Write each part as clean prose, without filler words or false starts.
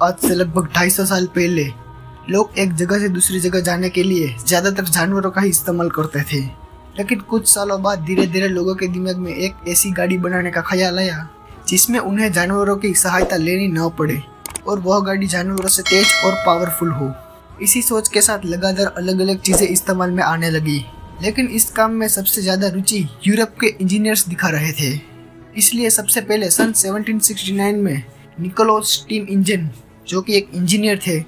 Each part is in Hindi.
आज से लगभग 250 साल पहले लोग एक जगह से दूसरी जगह जाने के लिए ज्यादातर जानवरों का ही इस्तेमाल करते थे। लेकिन कुछ सालों बाद धीरे धीरे लोगों के दिमाग में एक ऐसी गाड़ी बनाने का ख्याल आया जिसमें उन्हें जानवरों की सहायता लेनी न पड़े और वह गाड़ी जानवरों से तेज और पावरफुल हो। इसी सोच के साथ लगातार अलग अलग चीजें इस्तेमाल में आने लगी, लेकिन इस काम में सबसे ज्यादा रुचि यूरोप के इंजीनियर्स दिखा रहे थे। इसलिए सबसे पहले सन 1769 में निकोलस स्टीम इंजन, जो कि एक इंजीनियर थे,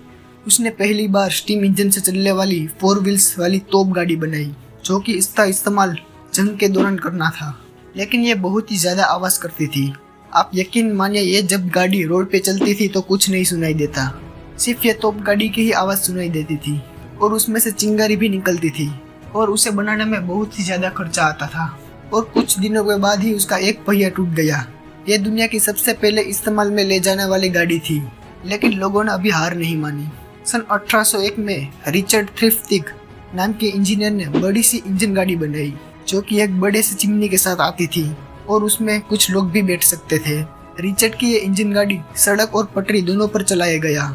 उसने पहली बार स्टीम इंजन से चलने वाली 4 व्हील्स वाली तोप गाड़ी बनाई, जो कि इसका इस्तेमाल जंग के दौरान करना था। लेकिन ये बहुत ही ज्यादा आवाज करती थी। आप यकीन मानिए, ये जब गाड़ी रोड पे चलती थी तो कुछ नहीं सुनाई देता, सिर्फ ये तोप गाड़ी की ही आवाज सुनाई देती थी और उसमें से चिंगारी भी निकलती थी और उसे बनाने में बहुत ही ज्यादा खर्चा आता था। और कुछ दिनों के बाद ही उसका एक पहिया टूट गया। ये दुनिया की सबसे पहले इस्तेमाल में ले जाने वाली गाड़ी थी, लेकिन लोगों ने अभी हार नहीं मानी। सन 1801 में रिचर्ड थ्रिफ्टिग नाम के इंजीनियर ने बड़ी सी इंजन गाड़ी बनाई, जो कि एक बड़े से चिमनी के साथ आती थी और उसमें कुछ लोग भी बैठ सकते थे। रिचर्ड की ये इंजन गाड़ी सड़क और पटरी दोनों पर चलाया गया,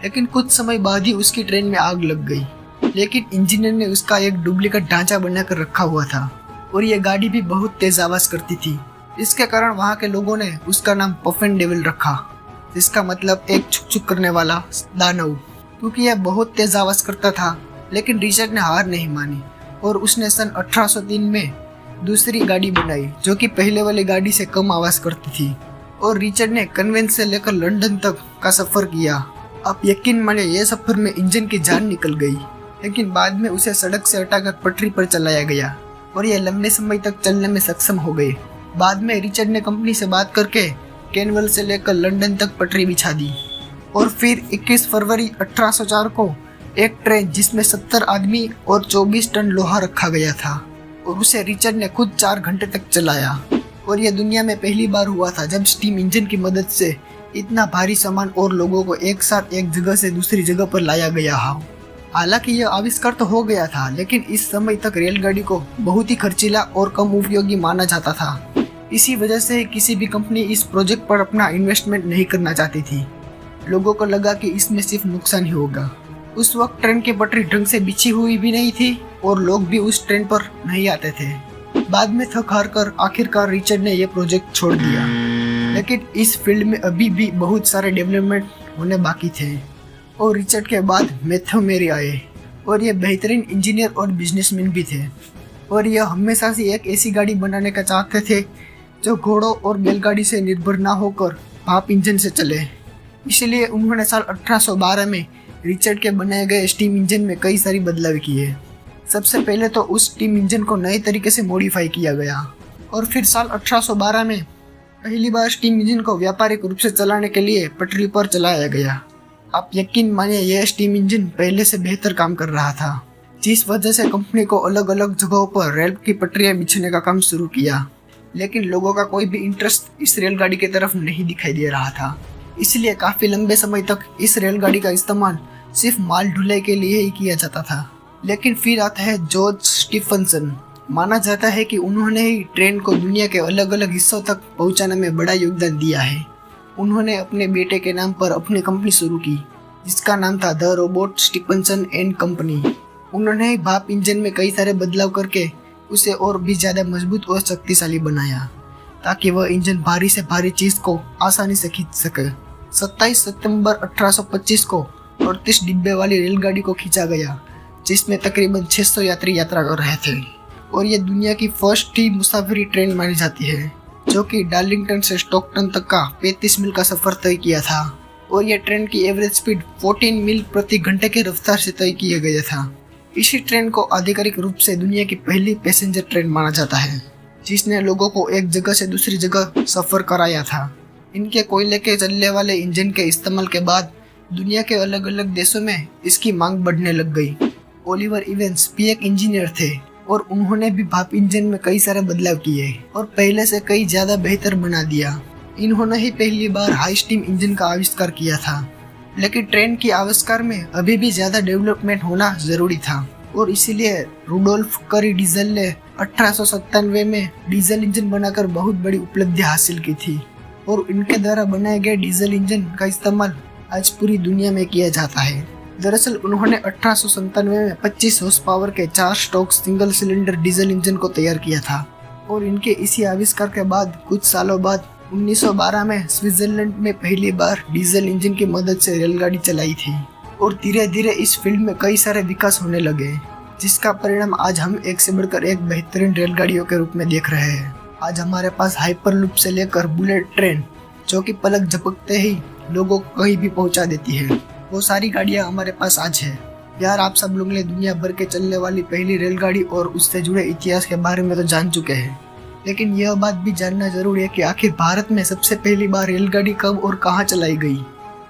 लेकिन कुछ समय बाद ही उसकी ट्रेन में आग लग गई। लेकिन इंजीनियर ने उसका एक डुप्लीकेट ढांचा बनाकर रखा हुआ था और ये गाड़ी भी बहुत तेज आवाज करती थी। इसके कारण वहाँ के लोगों ने उसका नाम पफन डेविल रखा, जिसका मतलब एक छुक छुक करने वाला दानव, क्योंकि यह बहुत तेज आवाज करता था। लेकिन रिचर्ड ने हार नहीं मानी और उसने सन 1803 में दूसरी गाड़ी बनाई, जो कि पहले वाली गाड़ी से कम आवाज करती थी। और रिचर्ड ने कन्वेंस से लेकर लंदन तक का सफर किया। आप यकीन मानिए, यह सफर में इंजन की जान निकल गई, लेकिन बाद में उसे सड़क से हटाकर पटरी पर चलाया गया और यह लंबे समय तक चलने में सक्षम हो गए। बाद में रिचर्ड ने कंपनी से बात करके कैनवल से लेकर लंदन तक पटरी बिछा दी। और फिर 21 फरवरी 1804 को एक ट्रेन जिसमें 70 आदमी और 24 टन लोहा रखा गया था, और उसे रिचर्ड ने खुद 4 घंटे तक चलाया। और यह दुनिया में पहली बार हुआ था जब स्टीम इंजन की मदद से इतना भारी सामान और लोगों को एक साथ एक जगह से दूसरी जगह पर लाया गया हो। हालांकि यह आविष्कार तो हो गया था, लेकिन इस समय तक रेलगाड़ी को बहुत ही खर्चीला और कम उपयोगी माना जाता था। इसी वजह से किसी भी कंपनी इस प्रोजेक्ट पर अपना इन्वेस्टमेंट नहीं करना चाहती थी। लोगों को लगा कि इसमें सिर्फ नुकसान ही होगा। उस वक्त ट्रेन की पटरी ढंग से बिछी हुई भी नहीं थी और लोग भी उस ट्रेन पर नहीं आते थे। बाद में थक हार कर आखिरकार रिचर्ड ने यह प्रोजेक्ट छोड़ दिया, लेकिन इस फील्ड में अभी भी बहुत सारे डेवलपमेंट होने बाकी थे। और रिचर्ड के बाद मैथ्यू मेरी आए और ये बेहतरीन इंजीनियर और बिजनेसमैन भी थे। और यह हमेशा से एक ऐसी गाड़ी बनाने का चाहते थे जो घोड़ों और बैलगाड़ी से निर्भर ना होकर भाप इंजन से चले। इसलिए उन्होंने साल 1812 में रिचर्ड के बनाए गए स्टीम इंजन में कई सारी बदलाव किए। सबसे पहले तो उस स्टीम इंजन को नए तरीके से मॉडिफाई किया गया और फिर साल 1812 में पहली बार स्टीम इंजन को व्यापारिक रूप से चलाने के लिए पटरी पर चलाया गया। आप यकीन मानिए, यह स्टीम इंजन पहले से बेहतर काम कर रहा था, जिस वजह से कंपनी को अलग अलग जगहों पर रेल की पटरियां बिछाने का काम शुरू किया। लेकिन लोगों का कोई भी इंटरेस्ट इस रेलगाड़ी की तरफ नहीं दिखाई दे रहा था। इसलिए काफी लंबे समय तक इस रेलगाड़ी का इस्तेमाल सिर्फ माल ढुलाई के लिए ही किया जाता था। लेकिन फिर आता है जॉर्ज स्टीफनसन। माना जाता है कि उन्होंने ही ट्रेन को दुनिया के अलग अलग हिस्सों तक पहुंचाने में बड़ा योगदान दिया है। उन्होंने अपने बेटे के नाम पर अपनी कंपनी शुरू की, जिसका नाम था the robot Stephenson and company. उन्होंने भाप इंजन में कई सारे बदलाव करके उसे और भी ज्यादा मजबूत और शक्तिशाली बनाया, ताकि वह इंजन भारी से भारी चीज को आसानी से खींच सके। 27 सितंबर 1825 को 38 डिब्बे वाली रेलगाड़ी को खींचा गया, जिसमें तकरीबन 600 यात्री यात्रा कर रहे थे। और ये दुनिया की फर्स्ट ही मुसाफिरी ट्रेन मानी जाती है, जो कि डार्लिंगटन से स्टॉकटन तक का 35 मील का सफर तय किया था। और यह ट्रेन की एवरेज स्पीड 14 मील प्रति घंटे की रफ्तार से तय किया गया था। इसी ट्रेन को आधिकारिक रूप से दुनिया की पहली पैसेंजर ट्रेन माना जाता है, जिसने लोगों को एक जगह से दूसरी जगह सफर कराया था। इनके कोयले के चलने वाले इंजन के इस्तेमाल के बाद दुनिया के अलग अलग देशों में इसकी मांग बढ़ने लग गई। ओलिवर इवेंस भी एक इंजीनियर थे और उन्होंने भी भाप इंजन में कई सारे बदलाव किए और पहले से कई ज्यादा बेहतर बना दिया। इन्होंने ही पहली बार हाई स्टीम इंजन का आविष्कार किया था। लेकिन ट्रेन की आविष्कार में अभी भी ज्यादा डेवलपमेंट होना जरूरी था और इसीलिए रुडोल्फ करी डीजल ने 1897 में डीजल इंजन बनाकर बहुत बड़ी उपलब्धि हासिल की थी। और इनके द्वारा बनाए गए डीजल इंजन का इस्तेमाल आज पूरी दुनिया में किया जाता है। दरअसल उन्होंने 1897 में 25 हॉर्स पावर के 4 stroke single cylinder diesel engine को तैयार किया था और इनके इसी आविष्कार के बाद कुछ सालों बाद 1912 में स्विट्जरलैंड में पहली बार डीजल इंजन की मदद से रेलगाड़ी चलाई थी और धीरे धीरे इस फील्ड में कई सारे विकास होने लगे, जिसका परिणाम आज हम एक से बढ़कर एक बेहतरीन रेलगाड़ियों के रूप में देख रहे हैं। आज हमारे पास हाइपरलूप से लेकर बुलेट ट्रेन, जो कि पलक झपकते ही लोगों को कहीं भी पहुंचा देती है, वो सारी गाड़ियां हमारे पास आज है। यार, आप सब लोग ने दुनिया भर के चलने वाली पहली रेलगाड़ी और उससे जुड़े इतिहास के बारे में तो जान चुके हैं, लेकिन यह बात भी जानना जरूरी है कि आखिर भारत में सबसे पहली बार रेलगाड़ी कब और कहां चलाई गई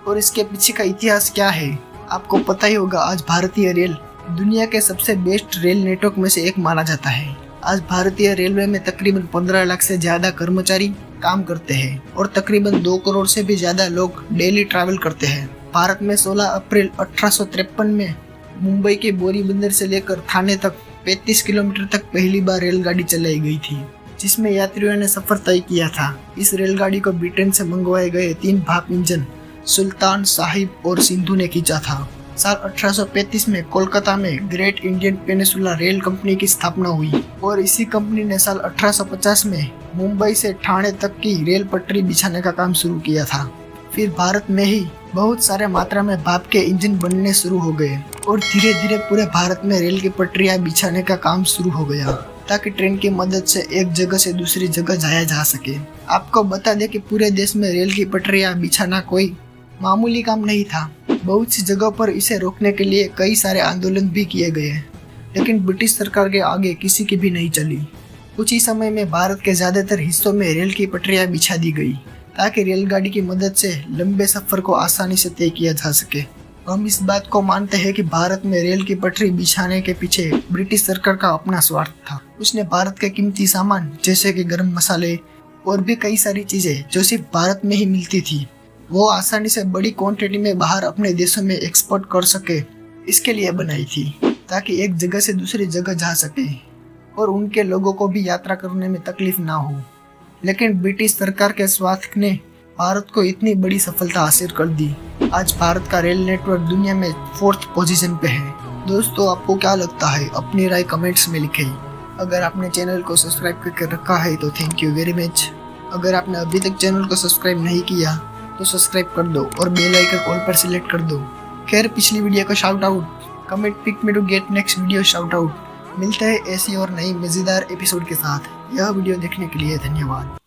और इसके पीछे का इतिहास क्या है। आपको पता ही होगा, आज भारतीय रेल दुनिया के सबसे बेस्ट रेल नेटवर्क में से एक माना जाता है। आज भारतीय रेलवे में तकरीबन 15 लाख से ज्यादा कर्मचारी काम करते हैं और तकरीबन 2 करोड़ से भी ज्यादा लोग डेली ट्रैवल करते हैं। भारत में 16 अप्रैल 1853 में मुंबई के बोरी बंदर से लेकर थाने तक 35 किलोमीटर तक पहली बार रेलगाड़ी चलाई गई थी, जिसमें यात्रियों ने सफर तय किया था। इस रेलगाड़ी को ब्रिटेन से मंगवाए गए 3 भाप इंजन सुल्तान, साहिब और सिंधु ने खींचा था। साल 1835 में कोलकाता में great Indian peninsula rail company की स्थापना हुई और इसी कंपनी ने साल 1850 में मुंबई से ठाणे तक की रेल पटरी बिछाने का काम शुरू किया था। फिर भारत में ही बहुत सारे मात्रा में भाप के इंजन बनने शुरू हो गए और धीरे धीरे पूरे भारत में रेल की पटरियां बिछाने का काम शुरू हो गया, ताकि ट्रेन की मदद से एक जगह से दूसरी जगह जाया जा सके। आपको बता दें कि पूरे देश में रेल की पटरियां बिछाना कोई मामूली काम नहीं था। बहुत सी जगहों पर इसे रोकने के लिए कई सारे आंदोलन भी किए गए, लेकिन ब्रिटिश सरकार के आगे किसी की भी नहीं चली। कुछ ही समय में भारत के ज्यादातर हिस्सों में रेल की पटरियां बिछा दी गई, ताकि रेलगाड़ी की मदद से लंबे सफर को आसानी से तय किया जा सके। हम इस बात को मानते हैं कि भारत में रेल की पटरी बिछाने के पीछे ब्रिटिश सरकार का अपना स्वार्थ था। उसने भारत के कीमती सामान जैसे कि गर्म मसाले और भी कई सारी चीजें जो सिर्फ भारत में ही मिलती थी, वो आसानी से बड़ी क्वांटिटी में बाहर अपने देशों में एक्सपोर्ट कर सके, इसके लिए बनाई थी, ताकि एक जगह से दूसरी जगह जा सके और उनके लोगों को भी यात्रा करने में तकलीफ ना हो। लेकिन ब्रिटिश सरकार के स्वार्थ ने भारत को इतनी बड़ी सफलता हासिल कर दी। आज भारत का रेल नेटवर्क दुनिया में 4th पोजीशन पे है। दोस्तों, आपको क्या लगता है? अपनी राय कमेंट्स में लिखें। अगर आपने चैनल को सब्सक्राइब करके रखा है तो थैंक यू वेरी मच। अगर आपने अभी तक चैनल को सब्सक्राइब नहीं किया तो सब्सक्राइब कर दो और बेल आइकन ऑल पर सिलेक्ट कर दो। खैर, पिछली वीडियो का shout out, comment pick me to get next video shout out. मिलते हैं ऐसी और नई मजेदार एपिसोड के साथ। यह वीडियो देखने के लिए धन्यवाद।